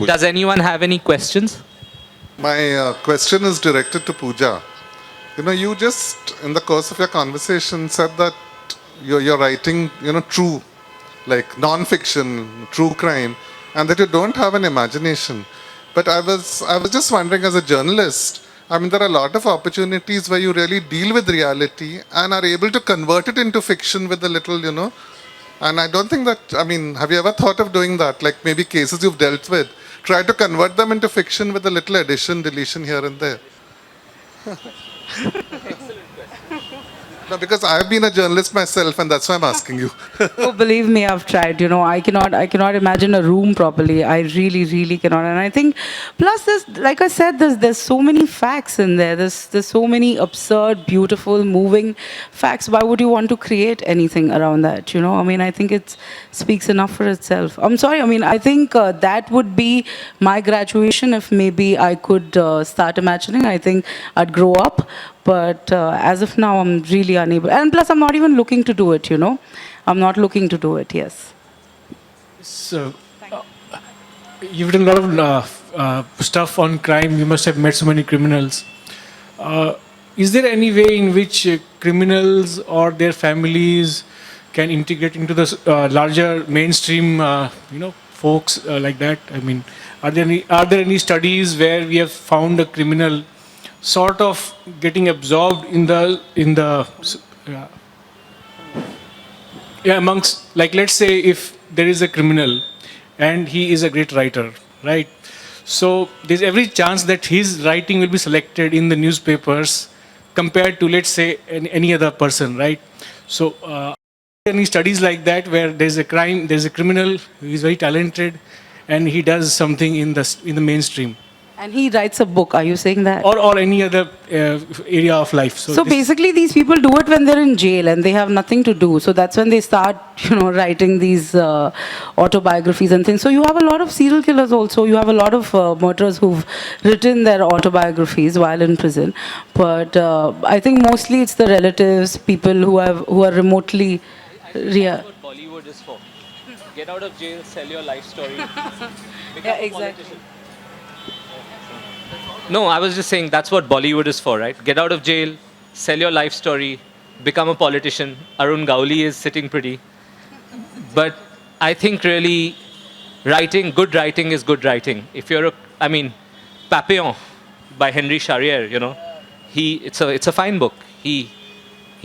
Does anyone have any questions? My question is directed to Puja. You just, in the course of your conversation, said that you're writing, true, like non-fiction, true crime, and that you don't have an imagination. But I was just wondering, as a journalist, I mean, there are a lot of opportunities where you really deal with reality and are able to convert it into fiction with a little, And I don't think that, I mean, have you ever thought of doing that? Like maybe cases you've dealt with, try to convert them into fiction with a little addition, deletion here and there. No, because I've been a journalist myself, and that's why I'm asking you. Oh, believe me, I've tried. I cannot imagine a room properly. I really, really cannot. And I think, plus, like I said, there's so many facts in there. There's so many absurd, beautiful, moving facts. Why would you want to create anything around that? I mean, I think it speaks enough for itself. I'm sorry. I mean, I think that would be my graduation if maybe I could start imagining. I think I'd grow up. But as of now, I'm really unable. And plus, I'm not even looking to do it, I'm not looking to do it, yes. So, you've written a lot of stuff on crime. You must have met so many criminals. Is there any way in which criminals or their families can integrate into the larger mainstream, folks like that? I mean, are there any studies where we have found a criminal sort of getting absorbed in the amongst, like, let's say if there is a criminal and he is a great writer, right? So there's every chance that his writing will be selected in the newspapers compared to, let's say, any other person, right? So any studies like that where there's a crime, there's a criminal who is very talented, and he does something in the mainstream, And he writes a book. Are you saying that? or any other area of life. So basically, these people do it when they're in jail and they have nothing to do. So that's when they start, writing these autobiographies and things. So you have a lot of serial killers also. You have a lot of murderers who've written their autobiographies while in prison. But I think mostly it's the relatives, people who are remotely. That's what Bollywood is for. Get out of jail, sell your life story. Yeah, exactly. No, I was just saying that's what Bollywood is for, right? Get out of jail, sell your life story, become a politician. Arun Gauli is sitting pretty. But I think really good writing is good writing. If you're Papillon by Henry Charrier, it's a fine book. He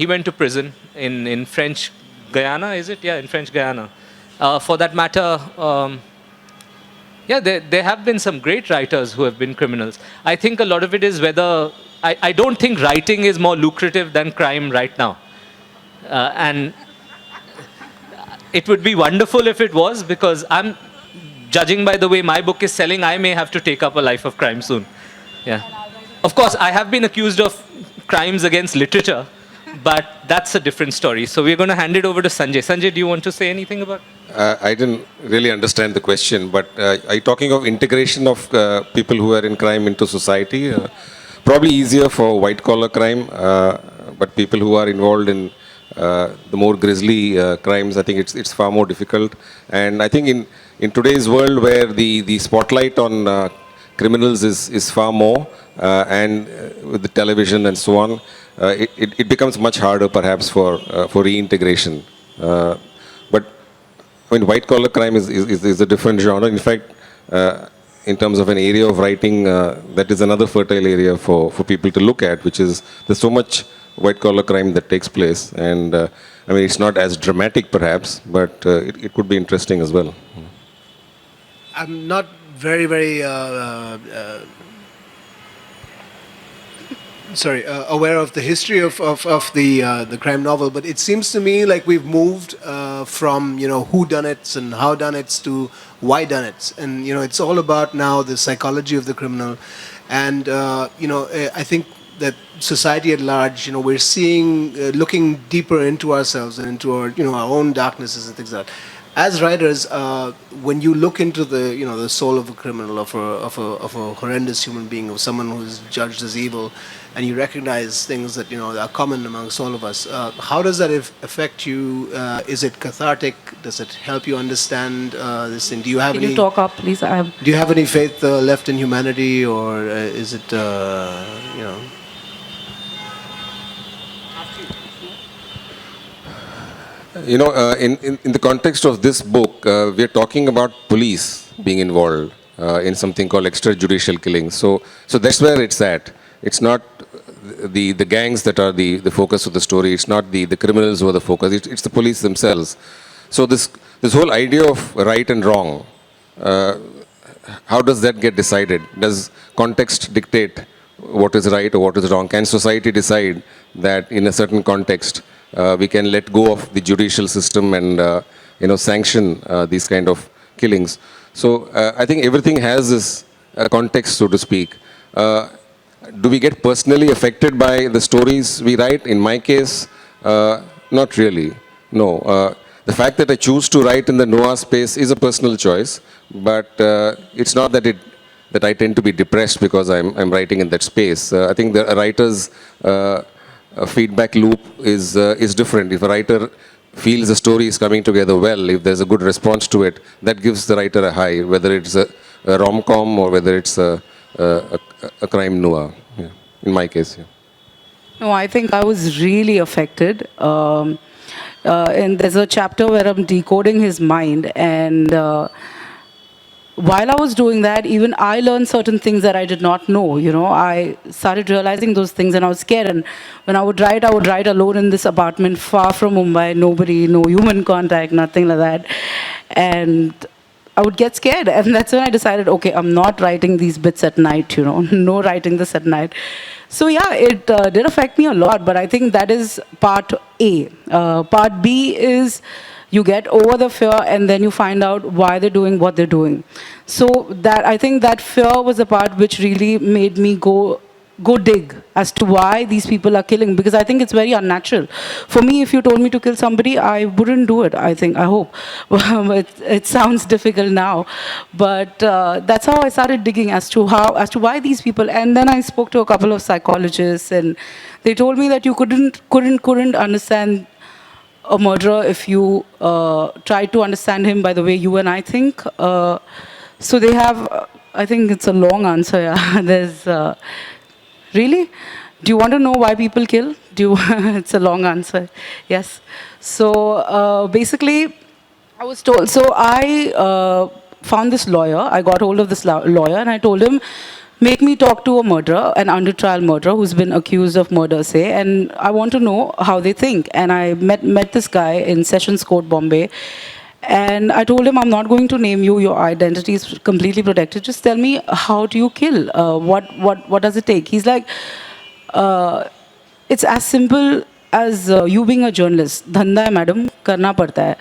went to prison in French Guyana, is it? Yeah, in French Guyana. For that matter, there have been some great writers who have been criminals. I think a lot of it is whether... I don't think writing is more lucrative than crime right now. And it would be wonderful if it was, because I'm judging by the way my book is selling, I may have to take up a life of crime soon. Yeah. Of course, I have been accused of crimes against literature, but that's a different story. So we're going to hand it over to Sanjay. Sanjay, do you want to say anything about... I didn't really understand the question, but are you talking of integration of people who are in crime into society? Probably easier for white-collar crime, but people who are involved in the more grisly crimes, I think it's far more difficult. And I think in today's world where the spotlight on criminals is far more, and with the television and so on, it becomes much harder perhaps for reintegration. But I mean, white-collar crime is a different genre. In fact, in terms of an area of writing, that is another fertile area for people to look at, which is there's so much white-collar crime that takes place. And I mean, it's not as dramatic perhaps, but it could be interesting as well. I'm not very, very aware of the history of the crime novel, but it seems to me like we've moved from whodunits and howdunits to whydunits, and it's all about now the psychology of the criminal, and I think that society at large, we're seeing, looking deeper into ourselves and into our our own darknesses and things like that. As writers, when you look into the soul of a criminal, of a horrendous human being, of someone who is judged as evil, and you recognize things that are common amongst all of us, how does that affect you? Is it cathartic? Does it help you understand this thing? Do you have Can you talk up, please? Do you have any faith left in humanity, or is it in the context of this book, we are talking about police being involved in something called extrajudicial killings. So that's where it's at. It's not the gangs that are the focus of the story. It's not the criminals who are the focus. It's the police themselves. So this whole idea of right and wrong, how does that get decided? Does context dictate what is right or what is wrong? Can society decide that in a certain context we can let go of the judicial system and sanction these kind of killings? So I think everything has this context, so to speak. Do we get personally affected by the stories we write? In my case, not really. No. The fact that I choose to write in the noir space is a personal choice, but it's not that I tend to be depressed because I'm writing in that space. I think the writer's feedback loop is different. If a writer feels the story is coming together well, if there's a good response to it, that gives the writer a high, whether it's a rom-com or whether it's a crime noir, in my case. Yeah. No, I think I was really affected. And there's a chapter where I'm decoding his mind, and while I was doing that, even I learned certain things that I did not know. I started realizing those things, and I was scared. And when I would write alone in this apartment, far from Mumbai, nobody, no human contact, nothing like that. And I would get scared. And that's when I decided, okay, I'm not writing these bits at night, no writing this at night. So yeah, it did affect me a lot, but I think that is part A. Part B is you get over the fear and then you find out why they're doing what they're doing. So that, I think that fear was the part which really made me go dig as to why these people are killing, because I think it's very unnatural. For me, if you told me to kill somebody, I wouldn't do it, I think, I hope. It sounds difficult now, but that's how I started digging as to why these people. And then I spoke to a couple of psychologists, and they told me that you couldn't understand a murderer if you try to understand him by the way you and I think. So they have, I think it's a long answer, yeah. There's, really? Do you want to know why people kill? It's a long answer, yes. So basically, I was told, so I found this lawyer, I got hold of this lawyer and I told him, make me talk to a murderer, an under trial murderer who's been accused of murder, say, and I want to know how they think. And I met this guy in Sessions Court, Bombay, and I told him, I'm not going to name you, your identity is completely protected, just tell me, how do you kill? What does it take? He's like, it's as simple as you being a journalist. Dhanda hai, madam, karna padta hai.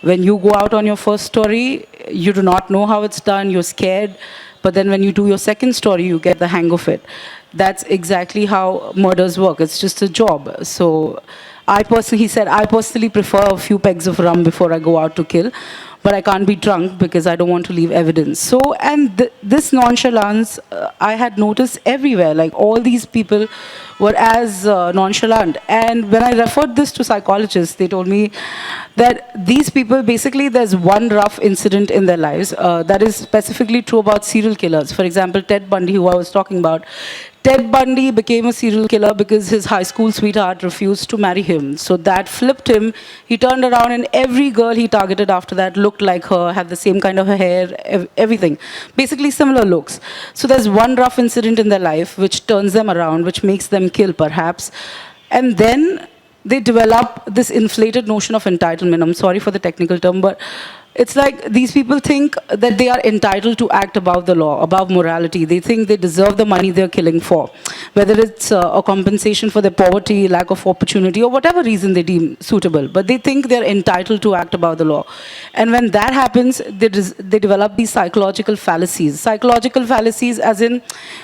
When you go out on your first story, you do not know how it's done, you're scared. But then when you do your second story, you get the hang of it. That's exactly how murders work. It's just a job. So he said, I personally prefer a few pegs of rum before I go out to kill. But I can't be drunk because I don't want to leave evidence. So, and this nonchalance, I had noticed everywhere. Like all these people were as nonchalant. And when I referred this to psychologists, they told me that these people, basically there's one rough incident in their lives. That is specifically true about serial killers. For example, Ted Bundy, who I was talking about. Ted Bundy became a serial killer because his high school sweetheart refused to marry him. So that flipped him. He turned around and every girl he targeted after that looked like her, had the same kind of hair, everything. Basically similar looks. So there's one rough incident in their life which turns them around, which makes them kill perhaps. And then they develop this inflated notion of entitlement. I'm sorry for the technical term, but it's like these people think that they are entitled to act above the law, above morality. They think they deserve the money they're killing for, whether it's a compensation for their poverty, lack of opportunity, or whatever reason they deem suitable. But they think they're entitled to act above the law. And when that happens, they develop these psychological fallacies. Psychological fallacies as in,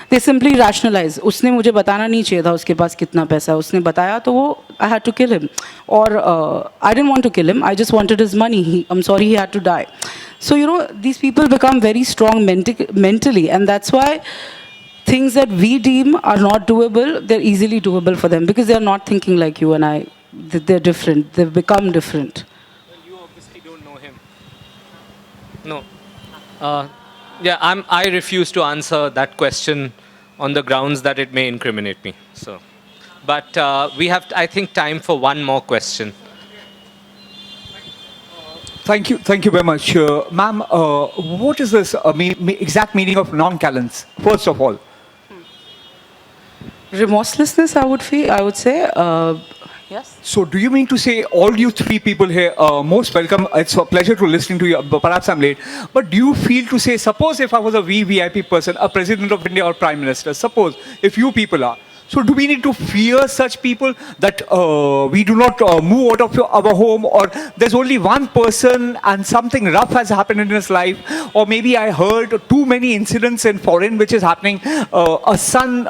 they simply rationalize. Usne mujhe batana nahi chahiye tha uske paas kitna paisa hai. Usne bataya to wo, I had to kill him. Or I didn't want to kill him, I just wanted his money. I'm sorry he had to die. So, these people become very strong mentally, and that's why things that we deem are not doable, they're easily doable for them, because they're not thinking like you and I. They're different. They've become different. Well, you obviously don't know him. No. Yeah, I refuse to answer that question on the grounds that it may incriminate me. So, but we have, I think, time for one more question. Thank you very much. Ma'am, what is this exact meaning of non-callance, first of all? Remorselessness, I would say. Yes. So do you mean to say all you three people here are most welcome? It's a pleasure to listening to you. Perhaps I'm late. But do you feel to say, suppose if I was a VVIP person, a president of India or prime minister, suppose if you people are, so do we need to fear such people that we do not move out of our home, or there's only one person and something rough has happened in his life, or maybe I heard too many incidents in foreign which is happening, a son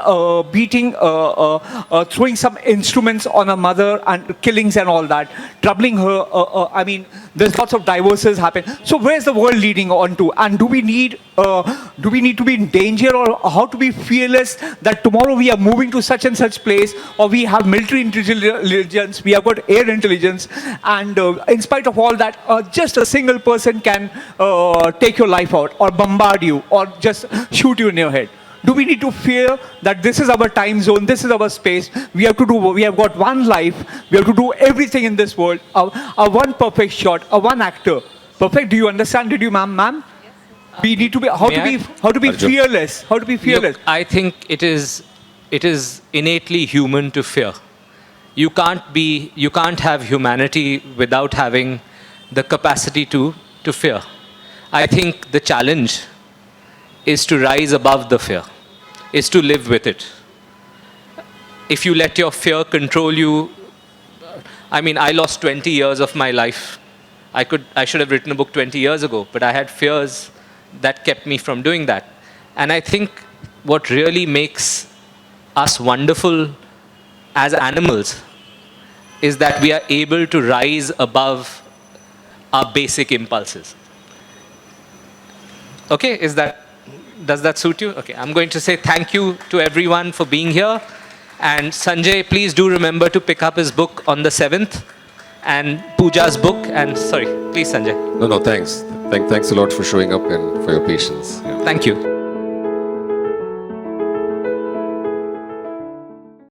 beating, throwing some instruments on a mother and killings and all that, troubling her, I mean, there's lots of divorces happen. So where's the world leading on to? And do we need to be in danger, or how to be fearless that tomorrow we are moving to such and such place, or we have military intelligence, we have got air intelligence, and in spite of all that, just a single person can take your life out, or bombard you, or just shoot you in your head? Do we need to fear that this is our time zone, this is our space, we have got one life, we have to do everything in this world, a one perfect shot, a one actor. Perfect, do you understand? Did you, ma'am? We need to be, how to be Arjun. fearless, how to be fearless. Look, I think it is innately human to fear. You can't have humanity without having the capacity to fear. I think the challenge is to rise above the fear, is to live with it. If you let your fear control you, I mean, I lost 20 years of my life. I should have written a book 20 years ago, but I had fears that kept me from doing that. And I think what really makes us wonderful as animals is that we are able to rise above our basic impulses. Okay, does that suit you? Okay, I'm going to say thank you to everyone for being here. And Sanjay, please do remember to pick up his book on the 7th and Puja's book. And sorry, please Sanjay. No, thanks. Thanks a lot for showing up and for your patience. Yeah. Thank you.